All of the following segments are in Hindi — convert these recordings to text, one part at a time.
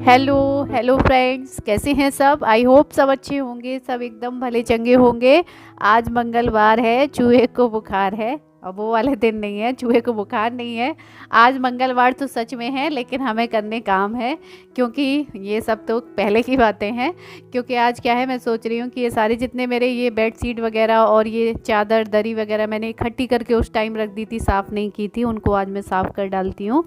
हेलो हेलो फ्रेंड्स, कैसे हैं सब। आई होप सब अच्छे होंगे, सब एकदम भले चंगे होंगे। आज मंगलवार है, चूहे को बुखार है। अब वो वाले दिन नहीं है, चूहे को बुखार नहीं है। आज मंगलवार तो सच में है, लेकिन हमें करने काम है, क्योंकि ये सब तो पहले की बातें हैं। क्योंकि आज क्या है, मैं सोच रही हूँ कि ये सारे जितने मेरे ये बेड शीट वगैरह और ये चादर दरी वगैरह मैंने इकट्ठी करके उस टाइम रख दी थी, साफ़ नहीं की थी, उनको आज मैं साफ़ कर डालती हूँ।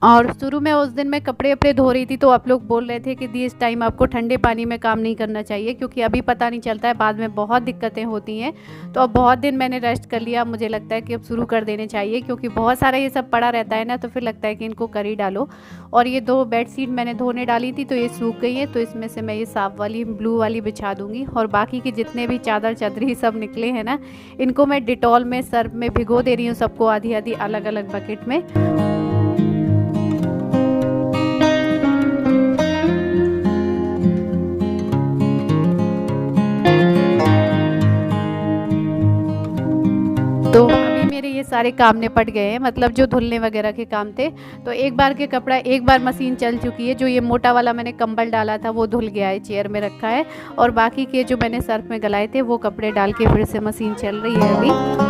और शुरू में उस दिन मैं कपड़े वपड़े धो रही थी, तो आप लोग बोल रहे थे कि दी इस टाइम आपको ठंडे पानी में काम नहीं करना चाहिए, क्योंकि अभी पता नहीं चलता है, बाद में बहुत दिक्कतें होती हैं। तो अब बहुत दिन मैंने रेस्ट कर लिया, मुझे लगता है कि अब शुरू कर देने चाहिए, क्योंकि बहुत सारा ये सब पड़ा रहता है ना, तो फिर लगता है कि इनको कर ही डालो। और ये 2 बेडशीट मैंने धोने डाली थी, तो ये सूख गई है, तो इसमें से मैं ये साफ वाली ब्लू वाली बिछा दूँगी। और बाकी के जितने भी चादर चदरी सब निकले हैं ना, इनको मैं डिटॉल में सर्फ में भिगो दे रही हूँ, सबको आधी आधी अलग अलग बकेट में। तो अभी मेरे ये सारे काम निपट गए हैं, मतलब जो धुलने वगैरह के काम थे। तो एक बार के कपड़ा एक बार मशीन चल चुकी है। जो ये मोटा वाला मैंने कंबल डाला था वो धुल गया है, चेयर में रखा है। और बाकी के जो मैंने सर्फ में गलाए थे वो कपड़े डाल के फिर से मशीन चल रही है अभी।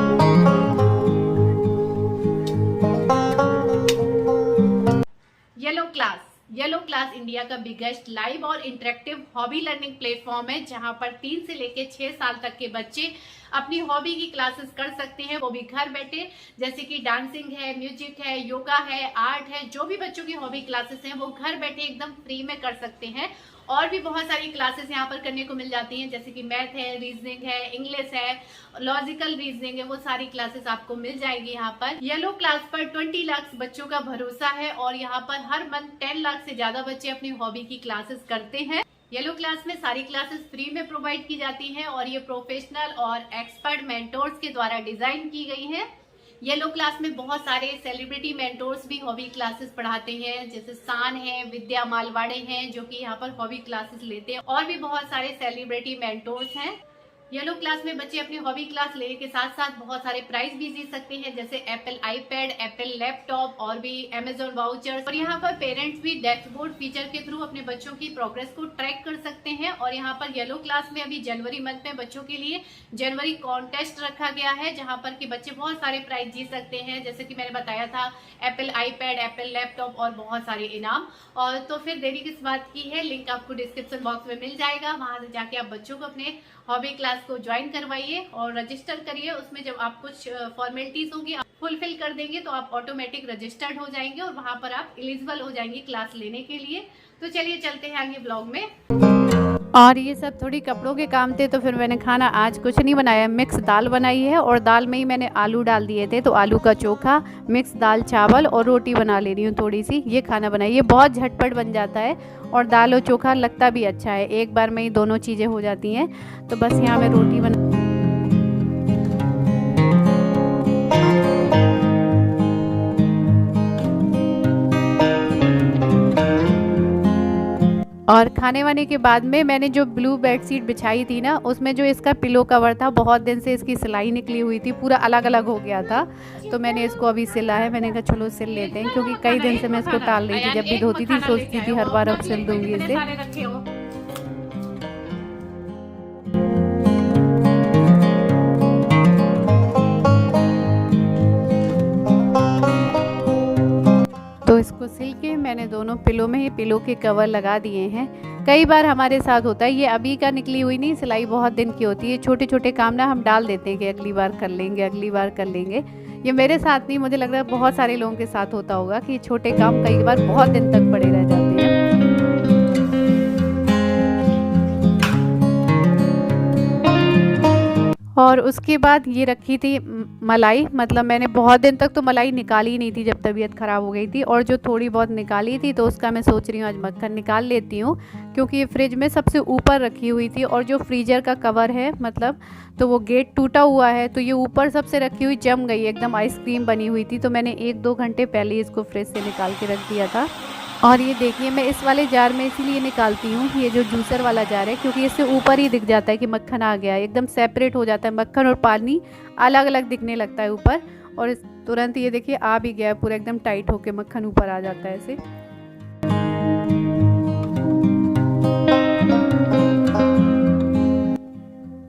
येलो क्लास इंडिया का बिगेस्ट लाइव और इंटरेक्टिव हॉबी लर्निंग प्लेटफॉर्म है, जहां पर 3 से लेकर 6 साल तक के बच्चे अपनी हॉबी की क्लासेस कर सकते हैं, वो भी घर बैठे। जैसे कि डांसिंग है, म्यूजिक है, योगा है, आर्ट है, जो भी बच्चों की हॉबी क्लासेस हैं वो घर बैठे एकदम फ्री में कर सकते हैं। और भी बहुत सारी क्लासेस यहाँ पर करने को मिल जाती हैं, जैसे कि मैथ है, रीजनिंग है, इंग्लिश है, लॉजिकल रीजनिंग है, वो सारी क्लासेस आपको मिल जाएगी यहाँ पर। येलो क्लास पर 20 लाख बच्चों का भरोसा है, और यहाँ पर हर मंथ 10 लाख से ज्यादा बच्चे अपनी हॉबी की क्लासेस करते हैं। येलो क्लास में सारी क्लासेस फ्री में प्रोवाइड की जाती हैं, और ये प्रोफेशनल और एक्सपर्ट मेंटोर्स के द्वारा डिजाइन की गई है। येलो क्लास में बहुत सारे सेलिब्रिटी मेंटोर्स भी हॉबी क्लासेस पढ़ाते हैं, जैसे शान है, विद्या मालवाड़े हैं, जो कि यहाँ पर हॉबी क्लासेस लेते हैं, और भी बहुत सारे सेलिब्रिटी मेंटोर्स हैं। येलो क्लास में बच्चे अपनी हॉबी क्लास लेने के साथ साथ बहुत सारे प्राइज भी जीत सकते हैं, जैसे एप्पल आईपैड, एप्पल लैपटॉप और भी अमेजोन वाउचर्स। और यहाँ पर पेरेंट्स भी डैशबोर्ड फीचर के थ्रू अपने बच्चों की प्रोग्रेस को ट्रैक कर सकते हैं। और यहाँ पर येलो क्लास में अभी जनवरी मंथ में बच्चों के लिए जनवरी कॉन्टेस्ट रखा गया है, जहाँ पर कि बच्चे बहुत सारे प्राइज जीत सकते हैं, जैसे कि मैंने बताया था, एप्पल आईपैड, एप्पल लैपटॉप और बहुत सारे इनाम। और तो फिर देरी किस बात की है, लिंक आपको डिस्क्रिप्शन बॉक्स में मिल जाएगा, वहां से जाके आप बच्चों को अपने हॉबी क्लास को ज्वाइन करवाइए और रजिस्टर करिए। उसमें जब आप कुछ फॉर्मेलिटीज होंगी आप फुलफिल कर देंगे, तो आप ऑटोमेटिक रजिस्टर्ड हो जाएंगे, और वहां पर आप एलिजिबल हो जाएंगे क्लास लेने के लिए। तो चलिए चलते हैं आगे ब्लॉग में। और ये सब थोड़ी कपड़ों के काम थे, तो फिर मैंने खाना आज कुछ नहीं बनाया, मिक्स दाल बनाई है, और दाल में ही मैंने आलू डाल दिए थे, तो आलू का चोखा, मिक्स दाल चावल और रोटी बना ले रही हूँ थोड़ी सी। ये खाना बनाई, ये बहुत झटपट बन जाता है, और दाल और चोखा लगता भी अच्छा है, एक बार में ही दोनों चीज़ें हो जाती हैं। तो बस यहाँ मैं रोटी बना। और खाने वाने के बाद में मैंने जो ब्लू बेडशीट बिछाई थी ना, उसमें जो इसका पिलो कवर था, बहुत दिन से इसकी सिलाई निकली हुई थी, पूरा अलग अलग हो गया था, तो मैंने इसको अभी सिला है। मैंने कहा चलो सिल लेते हैं, क्योंकि कई दिन से मैं इसको टाल रही थी, जब भी धोती थी सोचती थी हर बार अब सिल दूंगी इसे। तो इसको सिल के मैंने दोनों पिलो में ही पिलो के कवर लगा दिए हैं। कई बार हमारे साथ होता है, ये अभी का निकली हुई नहीं, सिलाई बहुत दिन की होती है, छोटे छोटे काम ना हम डाल देते हैं कि अगली बार कर लेंगे, अगली बार कर लेंगे। ये मेरे साथ नहीं, मुझे लग रहा है बहुत सारे लोगों के साथ होता होगा कि छोटे काम कई बार बहुत दिन तक पड़े रह जाते हैं। और उसके बाद ये रखी थी मलाई, मतलब मैंने बहुत दिन तक तो मलाई निकाली नहीं थी जब तबीयत ख़राब हो गई थी, और जो थोड़ी बहुत निकाली थी तो उसका मैं सोच रही हूँ आज मक्खन निकाल लेती हूँ, क्योंकि ये फ्रिज में सबसे ऊपर रखी हुई थी, और जो फ्रीजर का कवर है मतलब, तो वो गेट टूटा हुआ है, तो ये ऊपर सबसे रखी हुई जम गई, एकदम आइसक्रीम बनी हुई थी, तो मैंने 1-2 घंटे पहले इसको फ्रिज से निकाल के रख दिया था। और ये देखिए मैं इस वाले जार में इसीलिए निकालती हूँ, ये जो जूसर वाला जार है, क्योंकि इससे ऊपर ही दिख जाता है कि मक्खन आ गया है, एकदम सेपरेट हो जाता है, मक्खन और पानी अलग अलग दिखने लगता है ऊपर। और तुरंत ये देखिए आ भी गया है पूरा एकदम टाइट होके, मक्खन ऊपर आ जाता है ऐसे।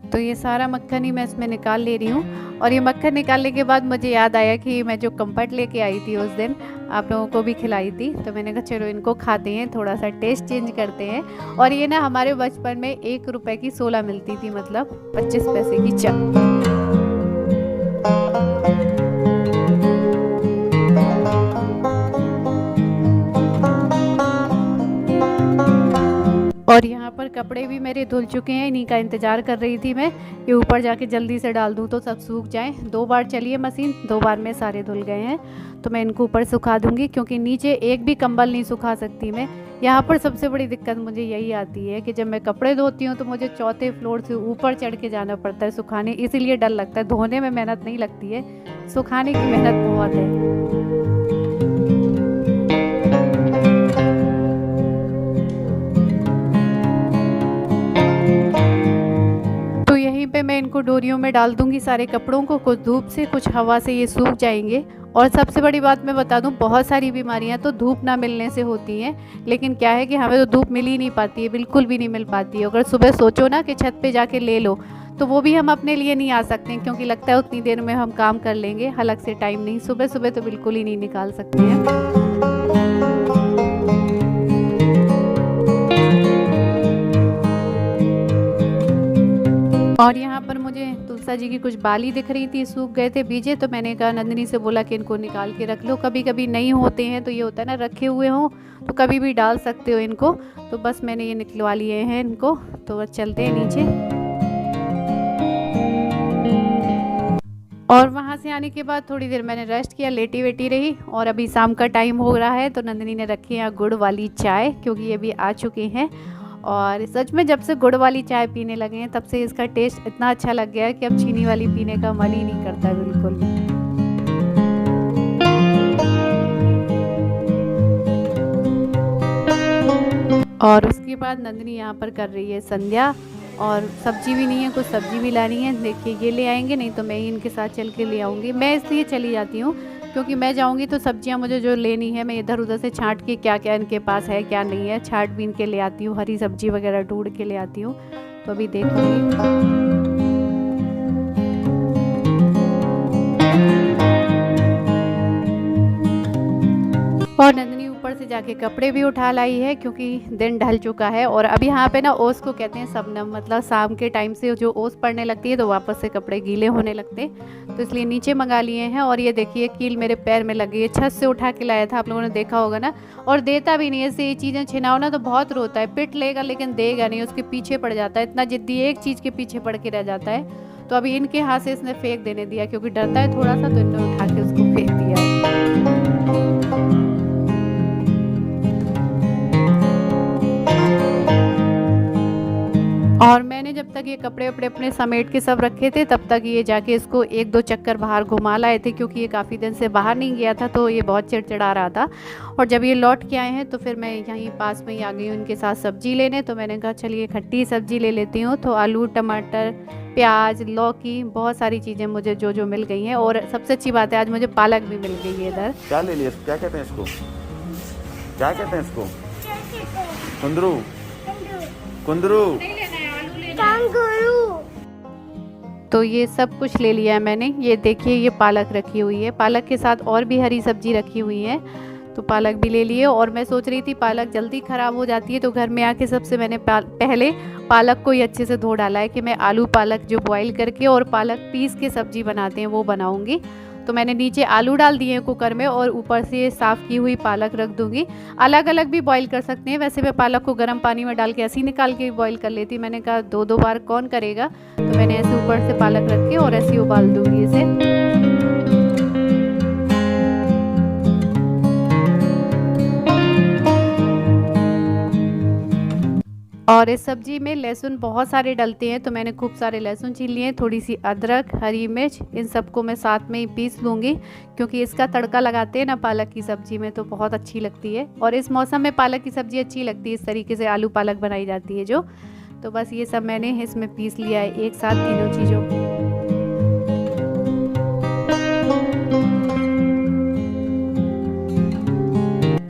तो ये सारा मक्खन ही मैं इसमें निकाल ले रही हूँ। और ये मक्खन निकालने के बाद मुझे याद आया कि मैं जो कम्फर्ट लेके आई थी उस दिन, आप लोगों को भी खिलाई थी, तो मैंने कहा चलो इनको खाते हैं, थोड़ा सा टेस्ट चेंज करते हैं। और ये ना हमारे बचपन में 1 रुपए की 16 मिलती थी, मतलब 25 पैसे की चक। और यहाँ पर कपड़े भी मेरे धुल चुके हैं, इन्हीं का इंतज़ार कर रही थी मैं कि ऊपर जाके जल्दी से डाल दूँ तो सब सूख जाएं। 2 बार चली है मशीन, 2 बार में सारे धुल गए हैं, तो मैं इनको ऊपर सुखा दूँगी, क्योंकि नीचे एक भी कंबल नहीं सुखा सकती मैं। यहाँ पर सबसे बड़ी दिक्कत मुझे यही आती है कि जब मैं कपड़े धोती हूँ तो मुझे 4थे फ्लोर से ऊपर चढ़ के जाना पड़ता है सुखाने, इसीलिए डर लगता है। धोने में मेहनत नहीं लगती है, सुखाने की मेहनत बहुत है। पे मैं इनको डोरियों में डाल दूंगी सारे कपड़ों को, कुछ धूप से कुछ हवा से ये सूख जाएंगे। और सबसे बड़ी बात मैं बता दूं, बहुत सारी बीमारियां तो धूप ना मिलने से होती हैं, लेकिन क्या है कि हमें तो धूप मिल ही नहीं पाती है, बिल्कुल भी नहीं मिल पाती है। अगर सुबह सोचो ना कि छत पे जाके ले लो, तो वो भी हम अपने लिए नहीं आ सकते हैं, क्योंकि लगता है उतनी देर में हम काम कर लेंगे, अलग से टाइम नहीं, सुबह सुबह तो बिल्कुल ही नहीं निकाल सकते हैं। और यहाँ पर मुझे तुलसा जी की कुछ बाली दिख रही थी, सूख गए थे बीजे, तो मैंने कहा नंदिनी से बोला कि इनको निकाल के रख लो, कभी कभी नहीं होते हैं तो ये होता है ना, रखे हुए हों तो कभी भी डाल सकते हो इनको। तो बस मैंने ये निकलवा लिए हैं इनको, तो बस चलते हैं नीचे। और वहाँ से आने के बाद थोड़ी देर मैंने रेस्ट किया, लेटी वेटी रही। और अभी शाम का टाइम हो रहा है, तो नंदिनी ने रखी है गुड़ वाली चाय, क्योंकि ये भी आ चुके हैं। और सच में जब से गुड़ वाली चाय पीने लगे हैं तब से इसका टेस्ट इतना अच्छा लग गया है कि अब चीनी वाली पीने का मन ही नहीं करता बिल्कुल भी। और उसके बाद नंदिनी यहाँ पर कर रही है संध्या, और सब्जी भी नहीं है, कुछ सब्जी भी लानी है। देखिए ये ले आएंगे, नहीं तो मैं ही इनके साथ चल के ले आऊँगी। मैं इसलिए चली जाती हूँ क्योंकि मैं जाऊंगी तो सब्जियां मुझे जो लेनी है मैं इधर उधर से छांट के क्या क्या इनके पास है क्या नहीं है, छांट बीन के ले आती हूँ, हरी सब्जी वगैरह ढूंढ के ले आती हूँ। तो अभी देखूंगी। और नंदिनी ऊपर से जाके कपड़े भी उठा लाई है, क्योंकि दिन ढल चुका है। और अब यहाँ पे ना ओस को कहते हैं शबनम, मतलब शाम के टाइम से जो ओस पड़ने लगती है तो वापस से कपड़े गीले होने लगते, तो इसलिए नीचे मंगा लिए हैं। और ये देखिए कील मेरे पैर में लगी है, छत से उठा के लाया था, आप लोगों ने देखा होगा ना। और देता भी नहीं है, ऐसे ये चीज़ें छिनाओ ना तो बहुत रोता है, पिट लेगा लेकिन देगा नहीं, उसके पीछे पड़ जाता है, इतना जिद्दी एक चीज़ के पीछे पड़ के रह जाता है। तो अभी इनके हाथ से इसने फेंक देने दिया, क्योंकि डरता है थोड़ा सा, तो इन्होंने उठा के उसको फेंक दिया। और मैंने जब तक ये कपड़े वपड़े अपने समेट के सब रखे थे तब तक ये जाके इसको 1-2 चक्कर बाहर घुमा लाए थे, क्योंकि ये काफ़ी दिन से बाहर नहीं गया था, तो ये बहुत चिड़चिड़ा रहा था। और जब ये लौट के आए हैं तो फिर मैं यहीं पास में ही आ गई हूँ इनके साथ सब्जी लेने। तो मैंने कहा चलिए खट्टी सब्जी ले लेती हूँ। तो आलू, टमाटर, प्याज, लौकी, बहुत सारी चीज़ें मुझे जो जो मिल गई हैं। और सबसे अच्छी बात है आज मुझे पालक भी मिल गई है इधर। क्या ले लिया, क्या कहते हैं इसको, क्या कहते हैं इसको? कुंदरू, कुंदरू। तो ये सब कुछ ले लिया है मैंने। ये देखिए ये पालक रखी हुई है, पालक के साथ और भी हरी सब्जी रखी हुई है, तो पालक भी ले लिए। और मैं सोच रही थी पालक जल्दी ख़राब हो जाती है, तो घर में आके सबसे मैंने पहले पालक को ही अच्छे से धो डाला है कि मैं आलू पालक जो बॉईल करके और पालक पीस के सब्जी बनाते हैं वो बनाऊंगी। तो मैंने नीचे आलू डाल दिए हैं कुकर में, और ऊपर से साफ़ की हुई पालक रख दूंगी। अलग अलग भी बॉईल कर सकते हैं, वैसे मैं पालक को गर्म पानी में डाल के ऐसे ही निकाल के बॉईल कर लेती। मैंने कहा 2-2 बार कौन करेगा, तो मैंने ऐसे ऊपर से पालक रख के और ऐसे उबाल दूंगी इसे। और इस सब्जी में लहसुन बहुत सारे डलते हैं, तो मैंने खूब सारे लहसुन छील लिए, थोड़ी सी अदरक, हरी मिर्च, इन सबको मैं साथ में ही पीस लूँगी, क्योंकि इसका तड़का लगाते हैं ना पालक की सब्ज़ी में तो बहुत अच्छी लगती है। और इस मौसम में पालक की सब्ज़ी अच्छी लगती है, इस तरीके से आलू पालक बनाई जाती है जो। तो बस ये सब मैंने इसमें पीस लिया है एक साथ तीनों चीज़ों को।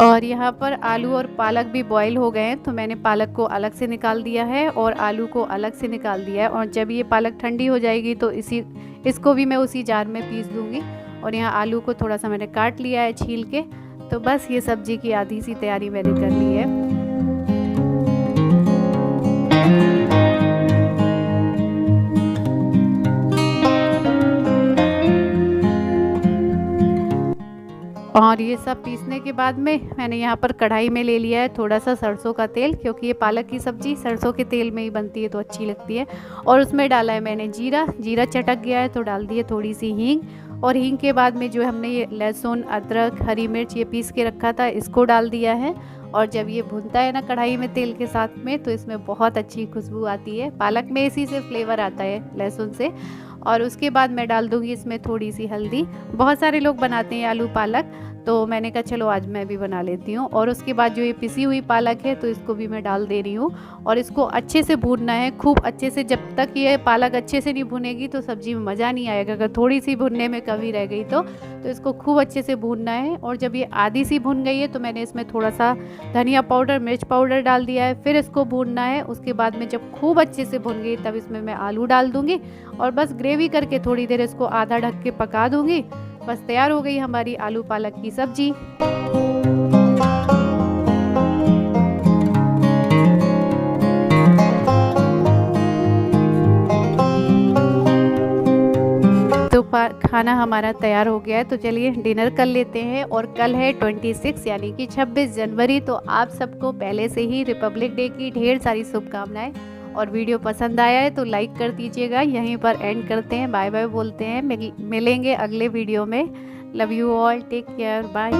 और यहाँ पर आलू और पालक भी बॉईल हो गए हैं, तो मैंने पालक को अलग से निकाल दिया है और आलू को अलग से निकाल दिया है। और जब ये पालक ठंडी हो जाएगी तो इसको भी मैं उसी जार में पीस दूँगी। और यहाँ आलू को थोड़ा सा मैंने काट लिया है छील के। तो बस ये सब्जी की आधी सी तैयारी मैंने कर ली है। और ये सब पीसने के बाद में मैंने यहाँ पर कढ़ाई में ले लिया है थोड़ा सा सरसों का तेल, क्योंकि ये पालक की सब्ज़ी सरसों के तेल में ही बनती है तो अच्छी लगती है। और उसमें डाला है मैंने जीरा चटक गया है तो डाल दिए थोड़ी सी हींग। और हींग के बाद में जो हमने ये लहसुन, अदरक, हरी मिर्च ये पीस के रखा था इसको डाल दिया है। और जब ये भुनता है ना कढ़ाई में तेल के साथ में, तो इसमें बहुत अच्छी खुशबू आती है। पालक में इसी से फ्लेवर आता है लहसुन से। और उसके बाद मैं डाल दूँगी इसमें थोड़ी सी हल्दी। बहुत सारे लोग बनाते हैं आलू पालक, तो मैंने कहा चलो आज मैं भी बना लेती हूँ। और उसके बाद जो ये पिसी हुई पालक है तो इसको भी मैं डाल दे रही हूँ। और इसको अच्छे से भूनना है, खूब अच्छे से। जब तक ये पालक अच्छे से नहीं भुनेगी तो सब्ज़ी में मज़ा नहीं आएगा। अगर थोड़ी सी भुनने में कमी रह गई तो इसको खूब अच्छे से भूनना है। और जब ये आधी सी भुन गई है तो मैंने इसमें थोड़ा सा धनिया पाउडर, मिर्च पाउडर डाल दिया है। फिर इसको भूनना है। उसके बाद में जब खूब अच्छे से भुन गई तब इसमें मैं आलू डाल दूँगी और बस ग्रेवी करके थोड़ी देर इसको आधा ढक के पका दूँगी। बस तैयार हो गई हमारी आलू पालक की सब्जी। तो खाना हमारा तैयार हो गया है, तो चलिए डिनर कर लेते हैं। और कल है 26 यानी कि 26 जनवरी। तो आप सबको पहले से ही रिपब्लिक डे की ढेर सारी शुभकामनाएं। और वीडियो पसंद आया है तो लाइक कर दीजिएगा। यहीं पर एंड करते हैं, बाय बाय बोलते हैं। मिलेंगे अगले वीडियो में। Love you all, take care, bye.